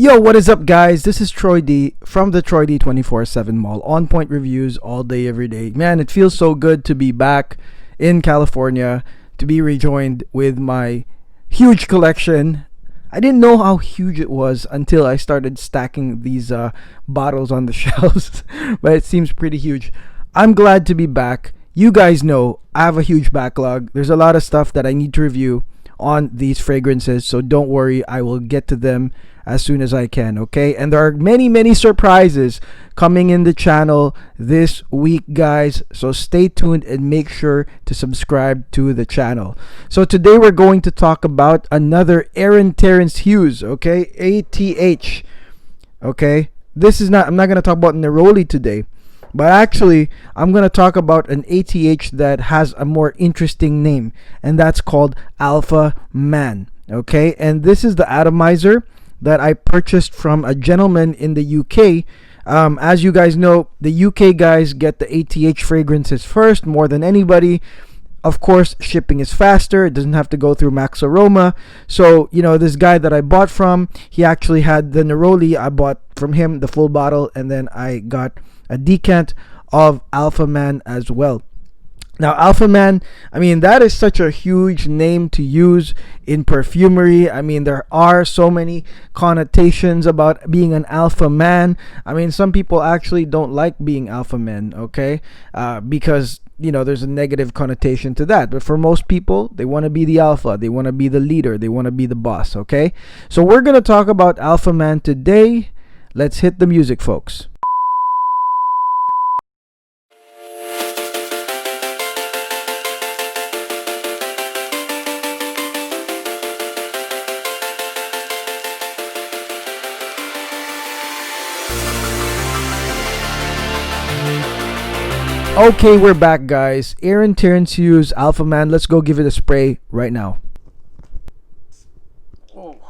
Yo, what is up, guys? This is Troy D from the Troy D 24/7 Mall. On point reviews all day, every day. Man, it feels so good to be back in California, to be rejoined with my huge collection. I didn't know how huge it was until I started stacking these bottles on the shelves, but it seems pretty huge. I'm glad to be back. You guys know I have a huge backlog. There's a lot of stuff that I need to review on these fragrances, so don't worry, I will get to them as soon as I can, okay? And there are many surprises coming in the channel this week, guys, so stay tuned and make sure to subscribe to the channel. So today we're going to talk about another Terence Hughes, okay? ATH, okay? I'm not going to talk about Neroli today, but actually I'm going to talk about an ATH that has a more interesting name, and that's called Alpha Man, okay? And this is the atomizer that I purchased from a gentleman in the UK. As you guys know, the UK guys get the ATH fragrances first more than anybody. Of course, shipping is faster. It doesn't have to go through Max Aroma. So, you know, this guy that I bought from, he actually had the Neroli. I bought from him the full bottle, and then I got a decant of Alpha Man as well. Now, Alpha Man, I mean, that is such a huge name to use in perfumery. I mean, there are so many connotations about being an alpha man. I mean, some people actually don't like being alpha men, okay? Because, you know, there's a negative connotation to that. But for most people, they want to be the alpha. They want to be the leader. They want to be the boss, okay? So we're going to talk about Alpha Man today. Let's hit the music, folks. Okay, we're back, guys. Terence Hughes, Alpha Man. Let's go give it a spray right now. Oh, look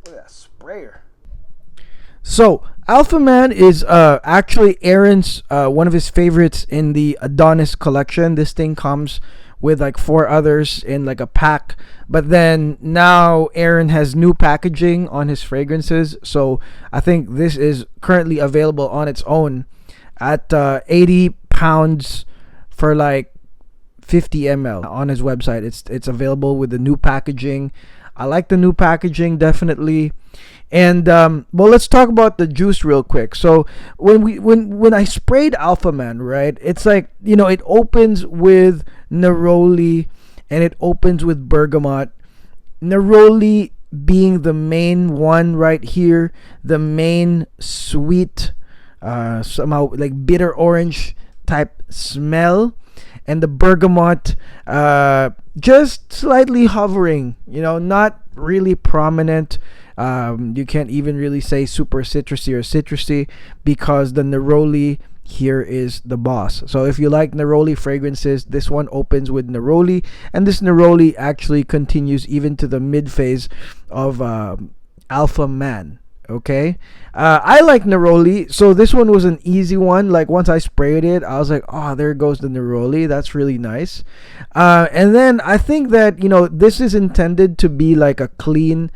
at that sprayer. So, Alpha Man is actually Aaron's one of his favorites in the Adonis Collection. This thing comes with like 4 others in like a pack, but then now Aaron has new packaging on his fragrances, so I think this is currently available on its own at 80 pounds for like 50 ml on his website. It's available with the new packaging. I like the new packaging, definitely. And well, let's talk about the juice real quick. So when I sprayed Alpha Man, right, it's like, you know, it opens with Neroli and it opens with bergamot. Neroli being the main one right here, the main sweet, somehow like bitter orange type smell, and the bergamot just slightly hovering, you know, not really prominent. You can't even really say super citrusy because the Neroli here is the boss. So if you like Neroli fragrances, this one opens with Neroli, and this Neroli actually continues even to the mid phase of Alpha Man. Okay, I like Neroli, so this one was an easy one. Like once I sprayed it, I was like, oh, there goes the Neroli. That's really nice. And then I think that, you know, this is intended to be like a clean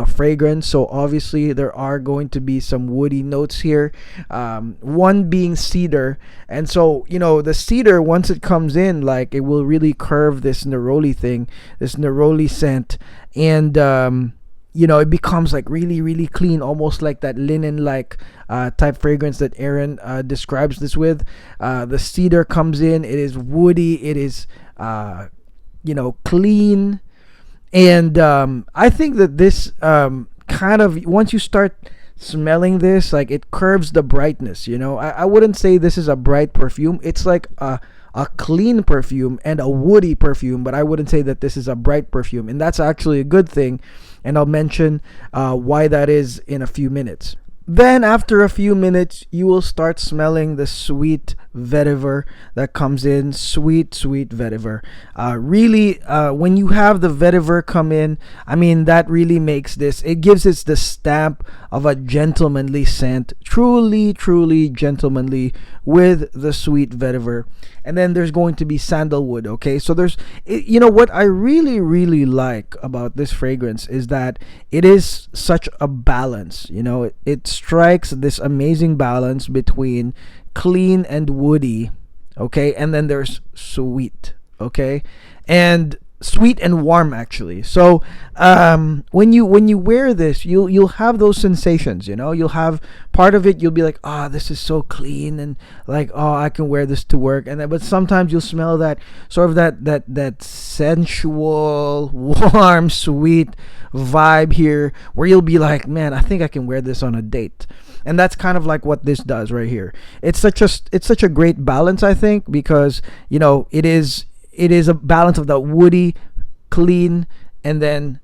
fragrance, so obviously there are going to be some woody notes here, one being cedar. And so, you know, the cedar, once it comes in, like it will really curve this Neroli thing, this Neroli scent. And you know, it becomes like really clean, almost like that linen like type fragrance that Aaron describes this with. The cedar comes in, it is woody, it is you know, clean. And I think that this kind of, once you start smelling this, like it curves the brightness, you know. I wouldn't say this is a bright perfume. It's like a clean perfume and a woody perfume, but I wouldn't say that this is a bright perfume, and that's actually a good thing, and I'll mention why that is in a few minutes. Then after a few minutes, you will start smelling the sweet vetiver that comes in. Sweet, sweet vetiver. Really, when you have the vetiver come in, I mean, that really makes this, it gives it the stamp of a gentlemanly scent. Truly, truly gentlemanly with the sweet vetiver. And then there's going to be sandalwood, okay? So there's, you know, what I really, really like about this fragrance is that it is such a balance. You know, it strikes this amazing balance between clean and woody, okay? And then there's sweet, okay? And sweet and warm, actually. So when you wear this, you'll have those sensations. You know, you'll have part of it, you'll be like, ah, this is so clean, and like, oh, I can wear this to work. And then, but sometimes you'll smell that sort of that sensual, warm, sweet vibe here, where you'll be like, man, I think I can wear this on a date. And that's kind of like what this does right here. It's such a great balance, I think, because, you know, it is a balance of the woody, clean, and then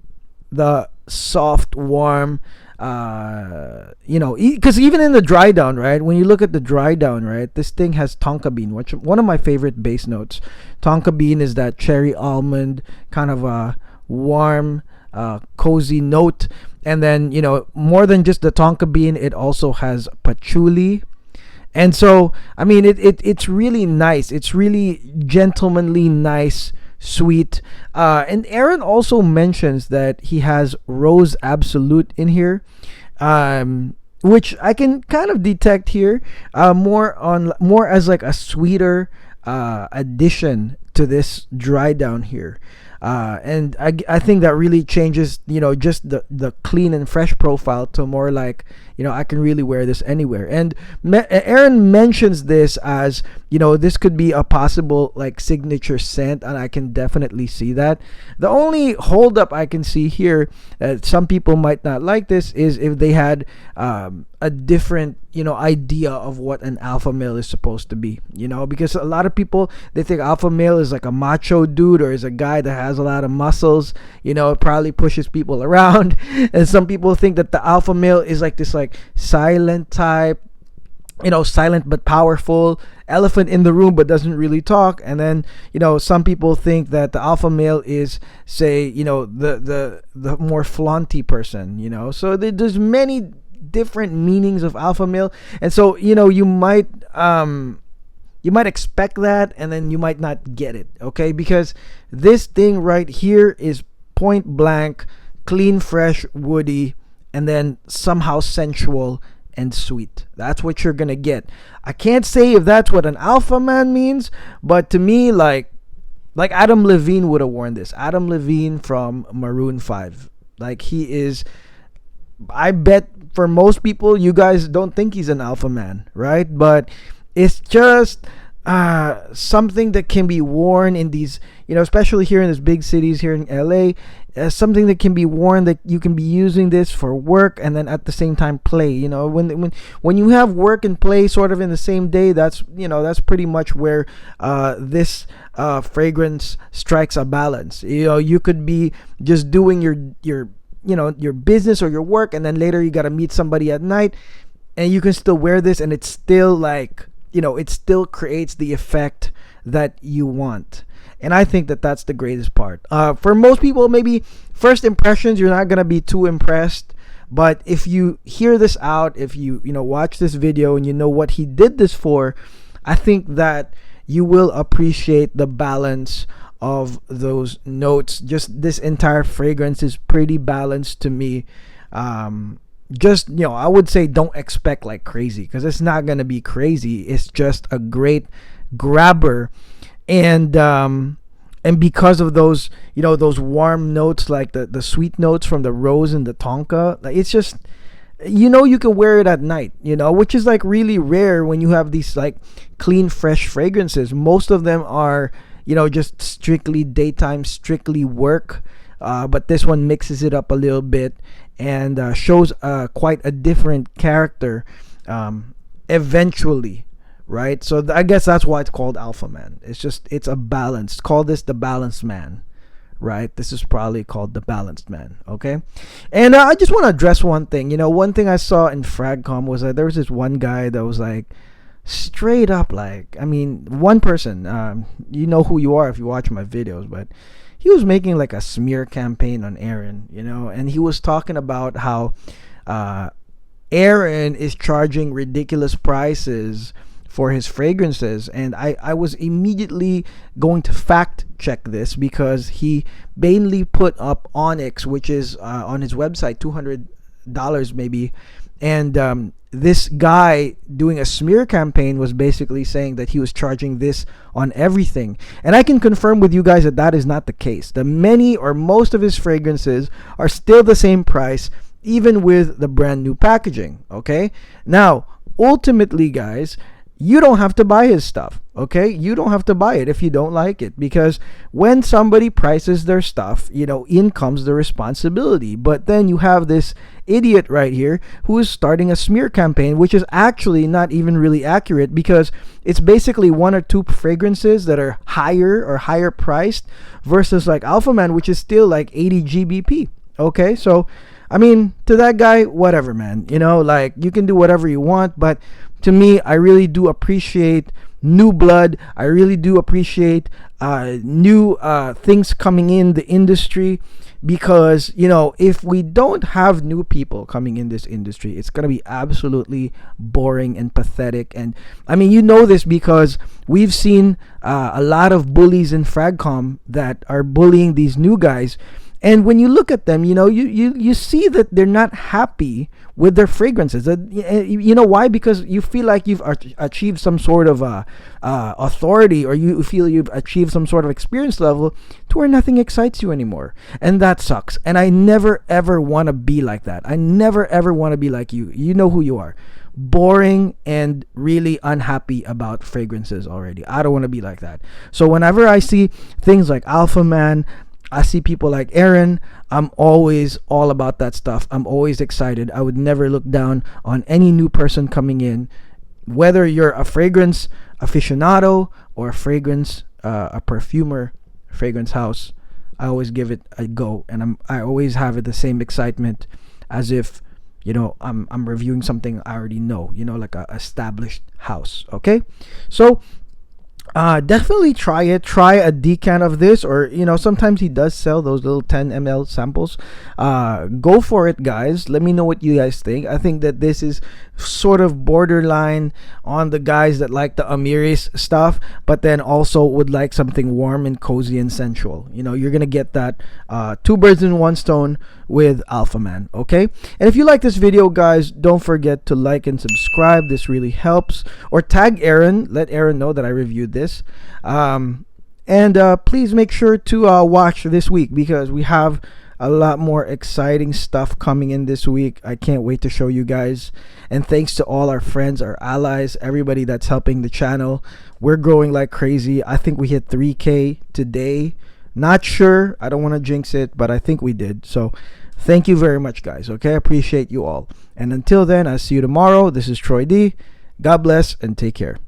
the soft, warm. You know, because even in the dry down, right? When you look at the dry down, right, this thing has tonka bean, which one of my favorite base notes. Tonka bean is that cherry almond kind of a warm, cozy note. And then, you know, more than just the tonka bean, it also has patchouli. And so, I mean, it's really nice. It's really gentlemanly, nice, sweet. And Aaron also mentions that he has Rose Absolute in here, which I can kind of detect here, more as like a sweeter addition to this dry down here. And I think that really changes, you know, just the clean and fresh profile to more like, you know, I can really wear this anywhere. And Aaron mentions this as, you know, this could be a possible like signature scent, and I can definitely see that. The only holdup I can see here that some people might not like this is if they had a different, you know, idea of what an alpha male is supposed to be, you know, because a lot of people, they think alpha male is like a macho dude or is a guy that has a lot of muscles, you know, it probably pushes people around. And some people think that the alpha male is like this like silent type, you know, silent but powerful, elephant in the room but doesn't really talk. And then, you know, some people think that the alpha male is, say, you know, the more flaunty person, you know. So there's many different meanings of alpha male. And so, you know, you might expect that, and then you might not get it, okay? Because this thing right here is point blank, clean, fresh, woody, and then somehow sensual and sweet. That's what you're gonna get. I can't say if that's what an alpha man means, but to me, like Adam Levine would have worn this. Adam Levine from Maroon 5. Like, he is, I bet for most people, you guys don't think he's an alpha man, right? But it's just something that can be worn in these, you know, especially here in these big cities here in LA, something that can be worn, that you can be using this for work and then at the same time play. You know, when you have work and play sort of in the same day, that's, you know, that's pretty much where this fragrance strikes a balance. You know, you could be just doing your you know, your business or your work, and then later you got to meet somebody at night, and you can still wear this, and it's still like, you know, it still creates the effect that you want. And I think that that's the greatest part. For most people, maybe first impressions, you're not gonna be too impressed, but if you hear this out, if you know, watch this video and you know what he did this for, I think that you will appreciate the balance of those notes. Just this entire fragrance is pretty balanced to me. Just, you know, I would say don't expect like crazy, because it's not gonna be crazy. It's just a great grabber. And because of those, you know, those warm notes, like the sweet notes from the rose and the tonka, like, it's just, you know, you can wear it at night, you know, which is like really rare when you have these like clean, fresh fragrances. Most of them are, you know, just strictly daytime, strictly work. But this one mixes it up a little bit and shows quite a different character eventually, right? So I guess that's why it's called Alpha Man. It's a balance. Call this the balanced man, right? This is probably called the balanced man, okay? And I just want to address one thing. You know, one thing I saw in Fragcom was that there was this one guy that was like straight up, like, I mean, one person, you know who you are if you watch my videos, but he was making like a smear campaign on Aaron, you know, and he was talking about how uh, Aaron is charging ridiculous prices for his fragrances. And I was immediately going to fact check this because he mainly put up Onyx, which is on his website, $200 maybe. And this guy doing a smear campaign was basically saying that he was charging this on everything. And I can confirm with you guys that that is not the case. The many or most of his fragrances are still the same price, even with the brand new packaging. Okay, now ultimately, guys, you don't have to buy his stuff. Okay, you don't have to buy it if you don't like it, because when somebody prices their stuff, you know, in comes the responsibility. But then you have this idiot right here who is starting a smear campaign, which is actually not even really accurate, because it's basically one or two fragrances that are higher priced versus like Alpha Man, which is still like 80 GBP. Okay, so I mean, to that guy, whatever, man. You know, like, you can do whatever you want, but to me, I really do appreciate new blood. I really do appreciate new things coming in the industry, because, you know, if we don't have new people coming in this industry, it's gonna be absolutely boring and pathetic. And I mean, you know this because we've seen a lot of bullies in Fragcom that are bullying these new guys. And when you look at them, you know, you see that they're not happy with their fragrances. You know why? Because you feel like you've achieved some sort of authority, or you feel you've achieved some sort of experience level to where nothing excites you anymore. And that sucks. And I never, ever want to be like that. I never, ever want to be like you. You know who you are. Boring and really unhappy about fragrances already. I don't want to be like that. So whenever I see things like Alpha Man, I see people like Aaron, I'm always all about that stuff. I'm always excited. I would never look down on any new person coming in, whether you're a fragrance aficionado or a perfumer, fragrance house. I always give it a go, and I always have it the same excitement as if, you know, I'm reviewing something I already know, you know, like a established house. Okay, so definitely try it. Try a decant of this, or, you know, sometimes he does sell those little 10 ml samples. Go for it, guys. Let me know what you guys think. I think that this is sort of borderline on the guys that like the Amiris stuff, but then also would like something warm and cozy and sensual. You know, you're gonna get that two birds in one stone with Alpha Man. Okay, and if you like this video, guys, don't forget to like and subscribe. This really helps. Or tag Aaron, let Aaron know that I reviewed this. And please make sure to watch this week, because we have a lot more exciting stuff coming in this week. I can't wait to show you guys. And thanks to all our friends, our allies, everybody that's helping the channel. We're growing like crazy. I think we hit 3K today. Not sure, I don't want to jinx it, but I think we did. So thank you very much, guys. Okay, I appreciate you all. And until then, I'll see you tomorrow. This is Troy D. God bless and take care.